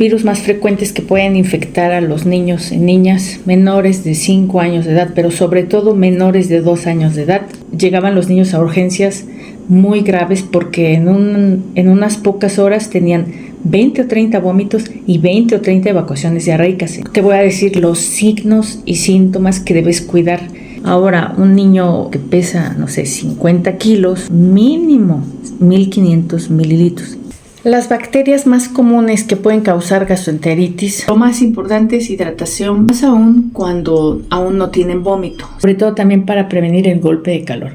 virus más frecuentes que pueden infectar a los niños y niñas menores de 5 años de edad, pero sobre todo menores de 2 años de edad. Llegaban los niños a urgencias muy graves porque en unas pocas horas tenían 20 o 30 vómitos y 20 o 30 evacuaciones diarreicas. Te voy a decir los signos y síntomas que debes cuidar. Ahora, un niño que pesa, 50 kilos, mínimo 1500 mililitros. Las bacterias más comunes que pueden causar gastroenteritis, lo más importante es hidratación, más aún cuando aún no tienen vómito, sobre todo también para prevenir el golpe de calor.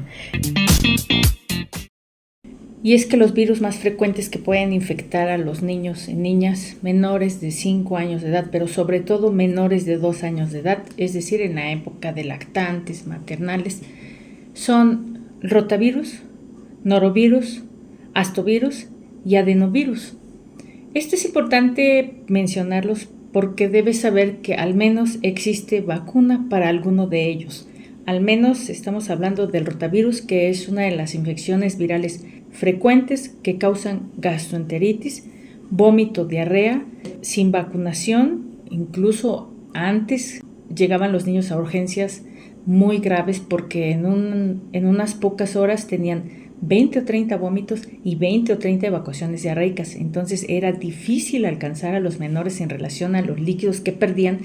Y es que los virus más frecuentes que pueden infectar a los niños y niñas menores de 5 años de edad, pero sobre todo menores de 2 años de edad, es decir, en la época de lactantes, maternales, son rotavirus, norovirus, astovirus y adenovirus. Esto es importante mencionarlos porque debes saber que al menos existe vacuna para alguno de ellos. Al menos estamos hablando del rotavirus, que es una de las infecciones virales frecuentes que causan gastroenteritis, vómito, diarrea. Sin vacunación, incluso antes llegaban los niños a urgencias muy graves porque en unas pocas horas tenían 20 o 30 vómitos y 20 o 30 evacuaciones diarreicas. Entonces era difícil alcanzar a los menores en relación a los líquidos que perdían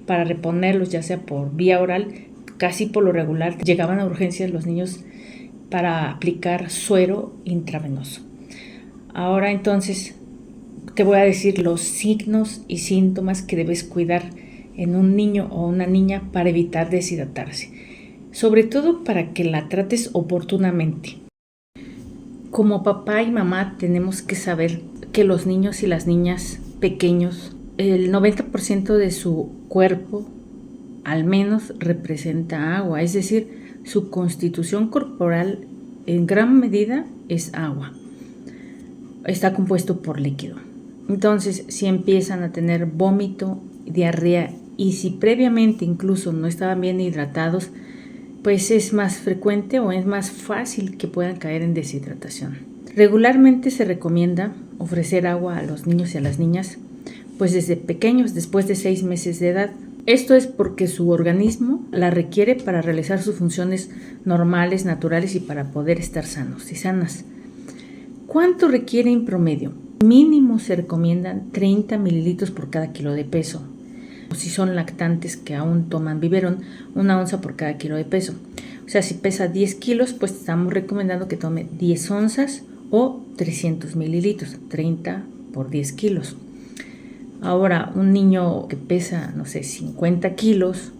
para reponerlos, ya sea por vía oral. Casi por lo regular llegaban a urgencias los niños para aplicar suero intravenoso. Ahora entonces te voy a decir los signos y síntomas que debes cuidar en un niño o una niña para evitar deshidratarse, sobre todo para que la trates oportunamente. Como papá y mamá tenemos que saber que los niños y las niñas pequeños, el 90% de su cuerpo al menos representa agua, es decir, su constitución corporal en gran medida es agua. Está compuesto por líquido. Entonces, si empiezan a tener vómito, diarrea y si previamente incluso no estaban bien hidratados, pues es más frecuente o es más fácil que puedan caer en deshidratación. Regularmente se recomienda ofrecer agua a los niños y a las niñas, pues desde pequeños, después de 6 meses de edad. Esto es porque su organismo la requiere para realizar sus funciones normales, naturales y para poder estar sanos y sanas. ¿Cuánto requiere en promedio? Mínimo se recomiendan 30 mililitros por cada kilo de peso. Si son lactantes que aún toman biberón, 1 onza por cada kilo de peso. O sea, si pesa 10 kilos, pues estamos recomendando que tome 10 onzas o 300 mililitros, 30 por 10 kilos. Ahora, un niño que pesa, 50 kilos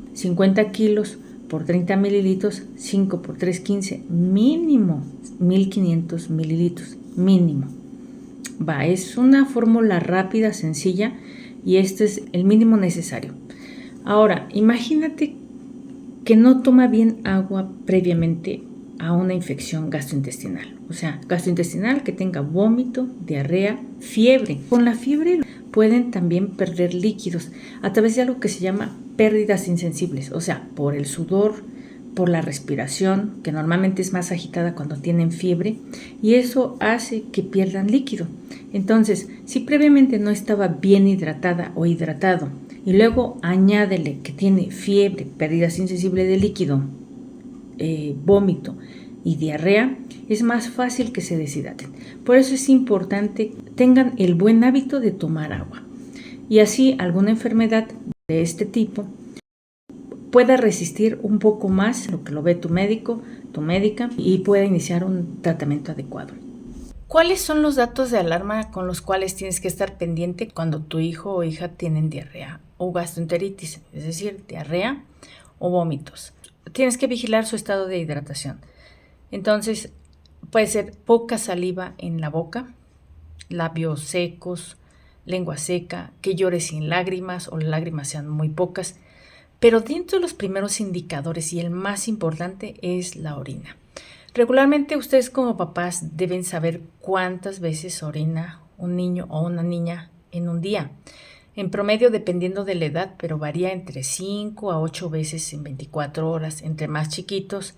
por 30 mililitros, 5 por 3, 15, mínimo 1500 mililitros, mínimo. Es una fórmula rápida, sencilla, y este es el mínimo necesario. Ahora, imagínate que no toma bien agua previamente a una infección gastrointestinal. O sea, gastrointestinal que tenga vómito, diarrea, fiebre. Con la fiebre pueden también perder líquidos a través de algo que se llama pérdidas insensibles, o sea, por el sudor, por la respiración, que normalmente es más agitada cuando tienen fiebre, y eso hace que pierdan líquido. Entonces, si previamente no estaba bien hidratada o hidratado, y luego añádele que tiene fiebre, pérdidas insensibles de líquido, vómito y diarrea, es más fácil que se deshidraten. Por eso es importante que tengan el buen hábito de tomar agua y así alguna enfermedad de este tipo pueda resistir un poco más lo que lo ve tu médico, tu médica y pueda iniciar un tratamiento adecuado. ¿Cuáles son los datos de alarma con los cuales tienes que estar pendiente cuando tu hijo o hija tienen diarrea o gastroenteritis, es decir, diarrea o vómitos? Tienes que vigilar su estado de hidratación. Entonces, puede ser poca saliva en la boca, labios secos, lengua seca, que llore sin lágrimas o las lágrimas sean muy pocas. Pero dentro de los primeros indicadores y el más importante es la orina. Regularmente ustedes como papás deben saber cuántas veces orina un niño o una niña en un día. En promedio, dependiendo de la edad, pero varía entre 5 a 8 veces en 24 horas. Entre más chiquitos,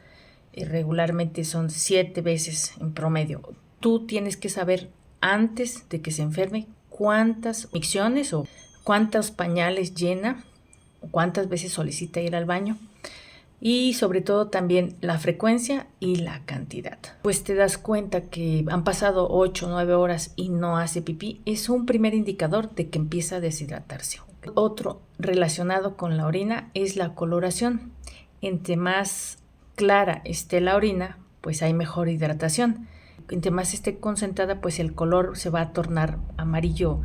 regularmente son 7 veces en promedio. Tú tienes que saber antes de que se enferme cuántas micciones o cuántos pañales llena, o cuántas veces solicita ir al baño. Y sobre todo también la frecuencia y la cantidad. Pues te das cuenta que han pasado 8 o 9 horas y no hace pipí, es un primer indicador de que empieza a deshidratarse. Otro relacionado con la orina es la coloración. Entre más clara esté la orina, pues hay mejor hidratación. Entre más esté concentrada, pues el color se va a tornar amarillo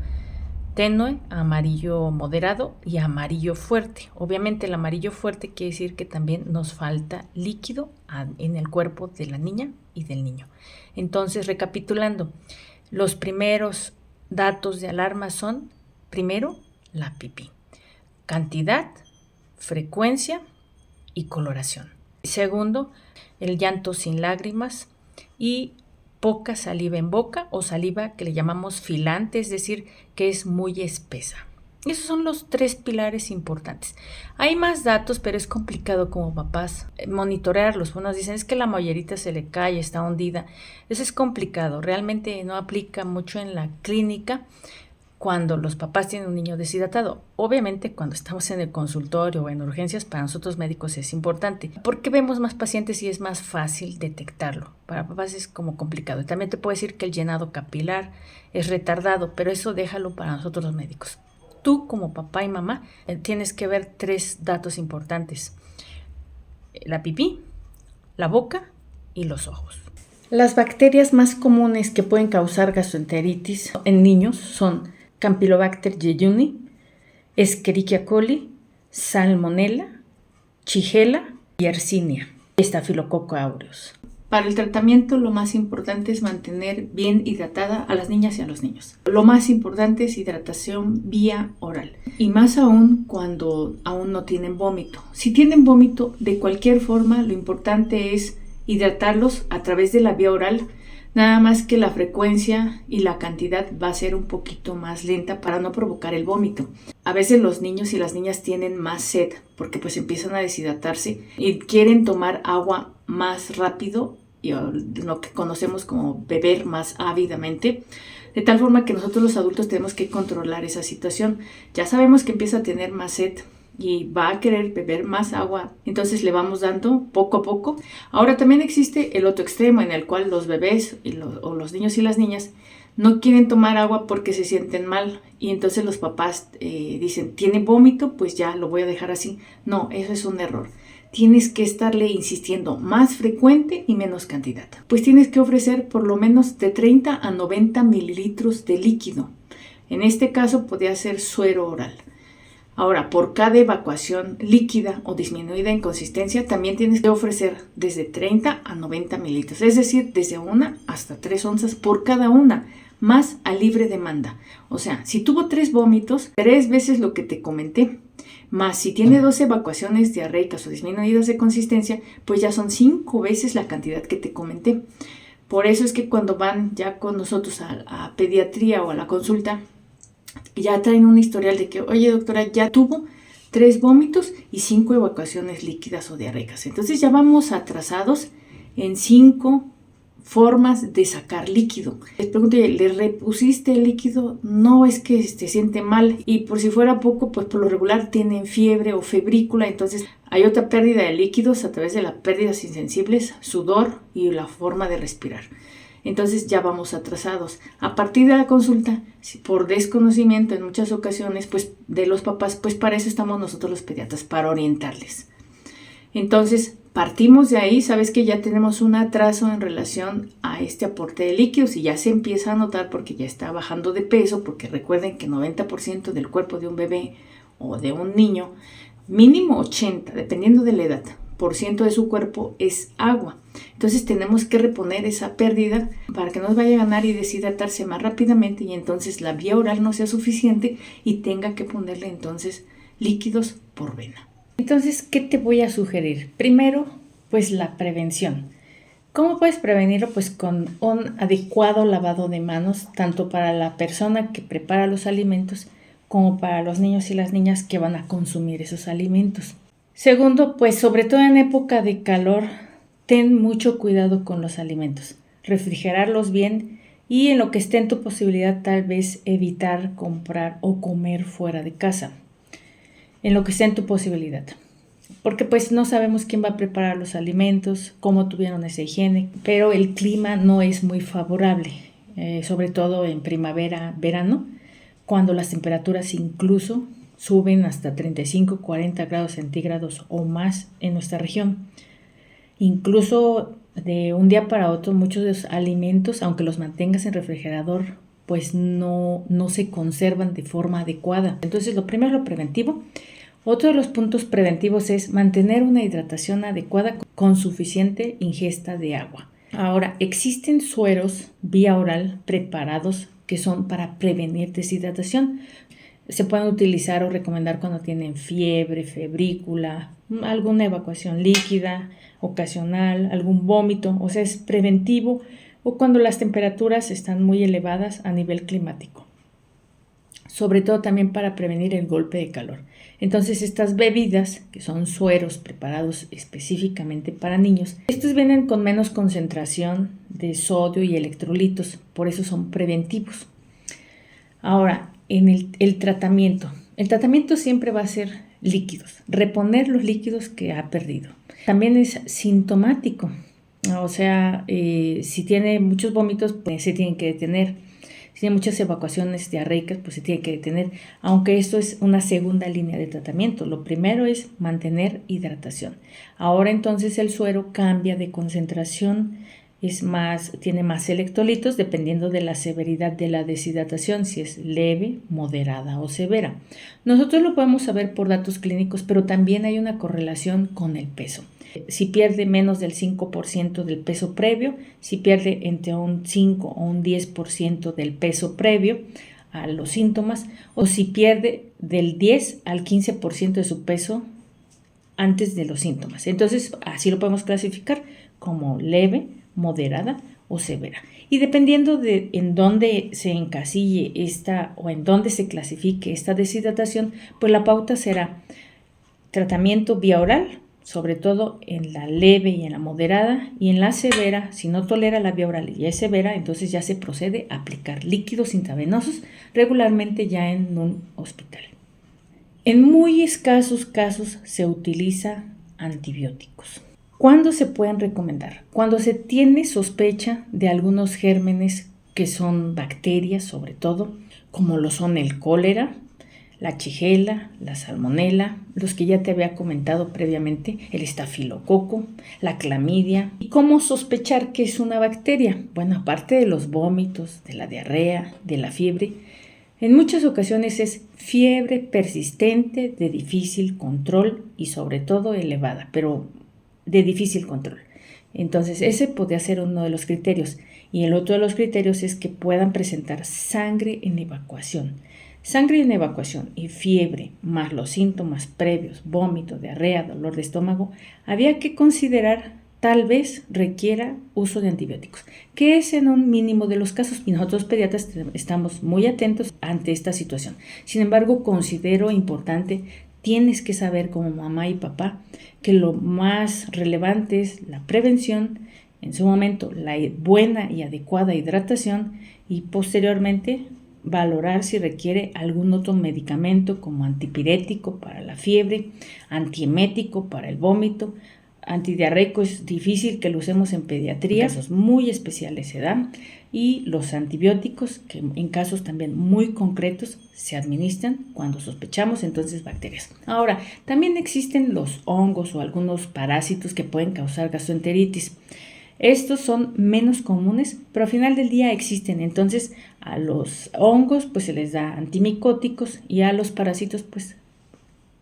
tenue, amarillo moderado y amarillo fuerte. Obviamente el amarillo fuerte quiere decir que también nos falta líquido en el cuerpo de la niña y del niño. Entonces, recapitulando, los primeros datos de alarma son, primero, la pipí, cantidad, frecuencia y coloración. Segundo, el llanto sin lágrimas y poca saliva en boca o saliva que le llamamos filante, es decir, que es muy espesa. Esos son los 3 pilares importantes. Hay más datos, pero es complicado como papás monitorearlos. Unos dicen, es que la mollerita se le cae, está hundida. Eso es complicado. Realmente no aplica mucho en la clínica cuando los papás tienen un niño deshidratado. Obviamente cuando estamos en el consultorio o en urgencias, para nosotros médicos es importante, porque vemos más pacientes y es más fácil detectarlo. Para papás es como complicado. Y también te puedo decir que el llenado capilar es retardado, pero eso déjalo para nosotros los médicos. Tú como papá y mamá tienes que ver 3 datos importantes: la pipí, la boca y los ojos. Las bacterias más comunes que pueden causar gastroenteritis en niños son Campylobacter jejuni, Escherichia coli, Salmonella, Shigella y Yersinia, Staphylococcus aureus. Para el tratamiento lo más importante es mantener bien hidratada a las niñas y a los niños. Lo más importante es hidratación vía oral y más aún cuando aún no tienen vómito. Si tienen vómito de cualquier forma, lo importante es hidratarlos a través de la vía oral. Nada más que la frecuencia y la cantidad va a ser un poquito más lenta para no provocar el vómito. A veces los niños y las niñas tienen más sed porque pues empiezan a deshidratarse y quieren tomar agua más rápido y lo que conocemos como beber más ávidamente. De tal forma que nosotros los adultos tenemos que controlar esa situación. Ya sabemos que empieza a tener más sed y va a querer beber más agua, entonces le vamos dando poco a poco. Ahora también existe el otro extremo en el cual los bebés o los niños y las niñas no quieren tomar agua porque se sienten mal y entonces los papás dicen, ¿tiene vómito? Pues ya lo voy a dejar así. No, eso es un error. Tienes que estarle insistiendo más frecuente y menos cantidad. Pues tienes que ofrecer por lo menos de 30 a 90 mililitros de líquido. En este caso podría ser suero oral. Ahora, por cada evacuación líquida o disminuida en consistencia, también tienes que ofrecer desde 30 a 90 mililitros, es decir, desde 1 hasta 3 onzas por cada una, más a libre demanda. O sea, si tuvo 3 vómitos, 3 veces lo que te comenté, más si tiene 2 evacuaciones diarreicas o disminuidas de consistencia, pues ya son 5 veces la cantidad que te comenté. Por eso es que cuando van ya con nosotros a pediatría o a la consulta, ya traen un historial de que, oye doctora, ya tuvo 3 vómitos y 5 evacuaciones líquidas o diarreicas. Entonces ya vamos atrasados en 5 formas de sacar líquido. Les pregunto, ¿le repusiste el líquido? No, es que se siente mal y por si fuera poco, pues por lo regular tienen fiebre o febrícula. Entonces hay otra pérdida de líquidos a través de las pérdidas insensibles, sudor y la forma de respirar. Entonces ya vamos atrasados. A partir de la consulta, por desconocimiento en muchas ocasiones, pues de los papás, pues para eso estamos nosotros los pediatras, para orientarles. Entonces partimos de ahí, sabes que ya tenemos un atraso en relación a este aporte de líquidos y ya se empieza a notar porque ya está bajando de peso, porque recuerden que 90% del cuerpo de un bebé o de un niño, mínimo 80, dependiendo de la edad, por ciento de su cuerpo es agua. Entonces tenemos que reponer esa pérdida para que nos vaya a ganar y deshidratarse más rápidamente y entonces la vía oral no sea suficiente y tenga que ponerle entonces líquidos por vena. Entonces, ¿qué te voy a sugerir? Primero, pues la prevención. ¿Cómo puedes prevenirlo? Pues con un adecuado lavado de manos, tanto para la persona que prepara los alimentos como para los niños y las niñas que van a consumir esos alimentos. Segundo, pues sobre todo en época de calor, ten mucho cuidado con los alimentos. Refrigerarlos bien Y en lo que esté en tu posibilidad, tal vez evitar comprar o comer fuera de casa. En lo que esté en tu posibilidad. Porque pues no sabemos quién va a preparar los alimentos, cómo tuvieron esa higiene, pero el clima no es muy favorable, sobre todo en primavera, verano, cuando las temperaturas incluso suben hasta 35, 40 grados centígrados o más en nuestra región. Incluso de un día para otro muchos de los alimentos, aunque los mantengas en refrigerador, pues no se conservan de forma adecuada. Entonces lo primero es lo preventivo. Otro de los puntos preventivos es mantener una hidratación adecuada con suficiente ingesta de agua. Ahora, existen sueros vía oral preparados que son para prevenir deshidratación. Se pueden utilizar o recomendar cuando tienen fiebre, febrícula, alguna evacuación líquida ocasional, algún vómito, o sea, es preventivo, o cuando las temperaturas están muy elevadas a nivel climático. Sobre todo también para prevenir el golpe de calor. Entonces estas bebidas, que son sueros preparados específicamente para niños, estos vienen con menos concentración de sodio y electrolitos, por eso son preventivos. Ahora, en el tratamiento. El tratamiento siempre va a ser líquidos, reponer los líquidos que ha perdido. También es sintomático, o sea, si tiene muchos vómitos, pues se tienen que detener. Si tiene muchas evacuaciones diarreicas, pues se tiene que detener, aunque esto es una segunda línea de tratamiento. Lo primero es mantener hidratación. Ahora entonces el suero cambia de concentración, tiene más electrolitos dependiendo de la severidad de la deshidratación, si es leve, moderada o severa. Nosotros lo podemos saber por datos clínicos, pero también hay una correlación con el peso. Si pierde menos del 5% del peso previo, si pierde entre un 5 o un 10% del peso previo a los síntomas, o si pierde del 10 al 15% de su peso antes de los síntomas. Entonces, así lo podemos clasificar como leve, moderada o severa. Y dependiendo de en dónde se encasille o en dónde se clasifique esta deshidratación, pues la pauta será tratamiento vía oral, sobre todo en la leve y en la moderada, y en la severa, si no tolera la vía oral y es severa, entonces ya se procede a aplicar líquidos intravenosos regularmente ya en un hospital. En muy escasos casos se utiliza antibióticos. ¿Cuándo se pueden recomendar? Cuando se tiene sospecha de algunos gérmenes que son bacterias, sobre todo, como lo son el cólera, la Shigella, la salmonela, los que ya te había comentado previamente, el estafilococo, la clamidia. ¿Y cómo sospechar que es una bacteria? Bueno, aparte de los vómitos, de la diarrea, de la fiebre, en muchas ocasiones es fiebre persistente de difícil control y sobre todo elevada, pero de difícil control. Entonces ese podría ser uno de los criterios. Y el otro de los criterios es que puedan presentar sangre en evacuación. Sangre en evacuación y fiebre, más los síntomas previos, vómito, diarrea, dolor de estómago, había que considerar tal vez requiera uso de antibióticos, que es en un mínimo de los casos, y nosotros pediatras estamos muy atentos ante esta situación. Sin embargo, considero importante, tienes que saber como mamá y papá que lo más relevante es la prevención, en su momento la buena y adecuada hidratación y posteriormente valorar si requiere algún otro medicamento como antipirético para la fiebre, antiemético para el vómito, antidiarreico es difícil que lo usemos en pediatría, casos muy especiales se dan, y los antibióticos que en casos también muy concretos se administran cuando sospechamos entonces bacterias. Ahora, también existen los hongos o algunos parásitos que pueden causar gastroenteritis. Estos son menos comunes, pero al final del día existen. Entonces, a los hongos pues se les da antimicóticos y a los parásitos pues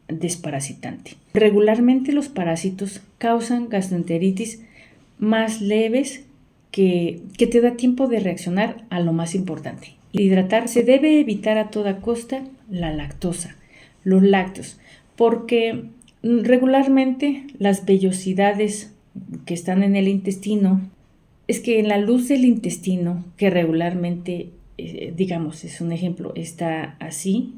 desparasitante. Regularmente los parásitos causan gastroenteritis más leves que te da tiempo de reaccionar a lo más importante. Hidratar, se debe evitar a toda costa la lactosa, los lácteos, porque regularmente las vellosidades que están en el intestino, es que en la luz del intestino, que regularmente, digamos, es un ejemplo, está así,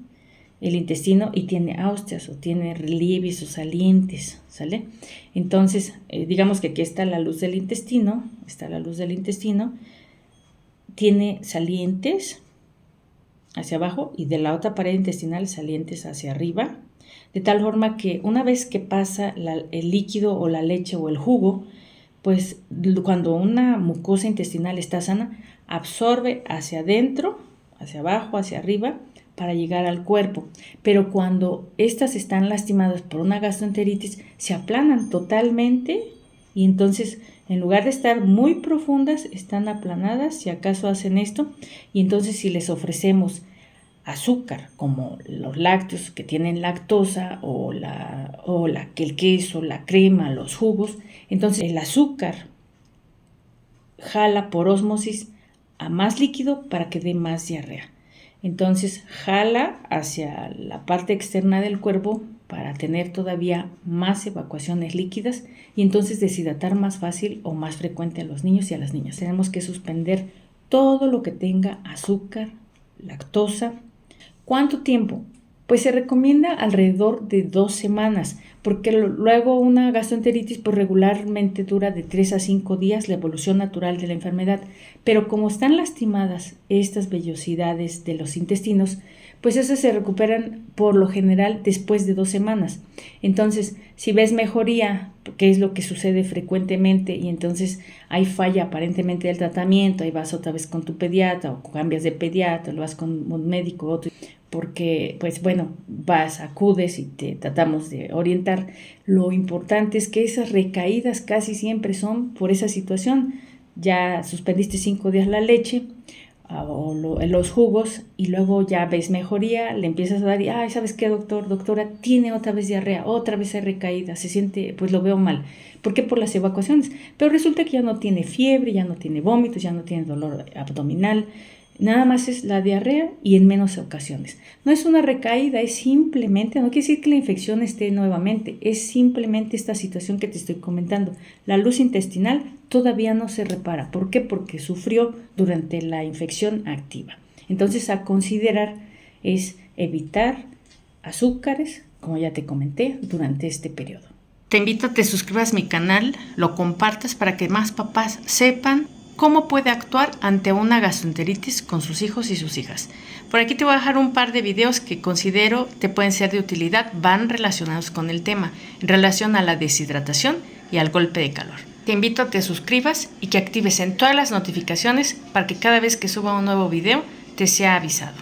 el intestino y tiene austrias o tiene relieves o salientes, ¿sale? Entonces, digamos que aquí está la luz del intestino, tiene salientes hacia abajo y de la otra pared intestinal salientes hacia arriba, de tal forma que una vez que pasa el líquido o la leche o el jugo, pues cuando una mucosa intestinal está sana, absorbe hacia adentro, hacia abajo, hacia arriba, para llegar al cuerpo. Pero cuando estas están lastimadas por una gastroenteritis, se aplanan totalmente y entonces, en lugar de estar muy profundas, están aplanadas, si acaso hacen esto, y entonces si les ofrecemos azúcar, como los lácteos que tienen lactosa o el queso, la crema, los jugos, entonces el azúcar jala por ósmosis a más líquido para que dé más diarrea. Entonces jala hacia la parte externa del cuerpo para tener todavía más evacuaciones líquidas y entonces deshidratar más fácil o más frecuente a los niños y a las niñas. Tenemos que suspender todo lo que tenga azúcar, lactosa. ¿Cuánto tiempo? Pues se recomienda alrededor de 2 semanas, porque luego una gastroenteritis pues regularmente dura de 3 a 5 días la evolución natural de la enfermedad, pero como están lastimadas estas vellosidades de los intestinos, pues esas se recuperan por lo general después de 2 semanas. Entonces, si ves mejoría, que es lo que sucede frecuentemente, y entonces hay falla aparentemente del tratamiento, ahí vas otra vez con tu pediatra o cambias de pediatra, lo vas con un médico otro, porque pues bueno, acudes y te tratamos de orientar. Lo importante es que esas recaídas casi siempre son por esa situación. Ya suspendiste 5 días la leche o los jugos y luego ya ves mejoría, le empiezas a dar y, ay, ¿sabes qué, doctora? Tiene otra vez diarrea, otra vez hay recaída, se siente, pues lo veo mal. ¿Por qué? Por las evacuaciones. Pero resulta que ya no tiene fiebre, ya no tiene vómitos, ya no tiene dolor abdominal. Nada más es la diarrea y en menos ocasiones. No es una recaída, es simplemente, no quiere decir que la infección esté nuevamente, es simplemente esta situación que te estoy comentando. La luz intestinal todavía no se repara. ¿Por qué? Porque sufrió durante la infección activa. Entonces, a considerar es evitar azúcares, como ya te comenté, durante este periodo. Te invito a que te suscribas a mi canal, lo compartas para que más papás sepan cómo puede actuar ante una gastroenteritis con sus hijos y sus hijas. Por aquí te voy a dejar un par de videos que considero te pueden ser de utilidad, van relacionados con el tema, en relación a la deshidratación y al golpe de calor. Te invito a que te suscribas y que actives en todas las notificaciones para que cada vez que suba un nuevo video te sea avisado.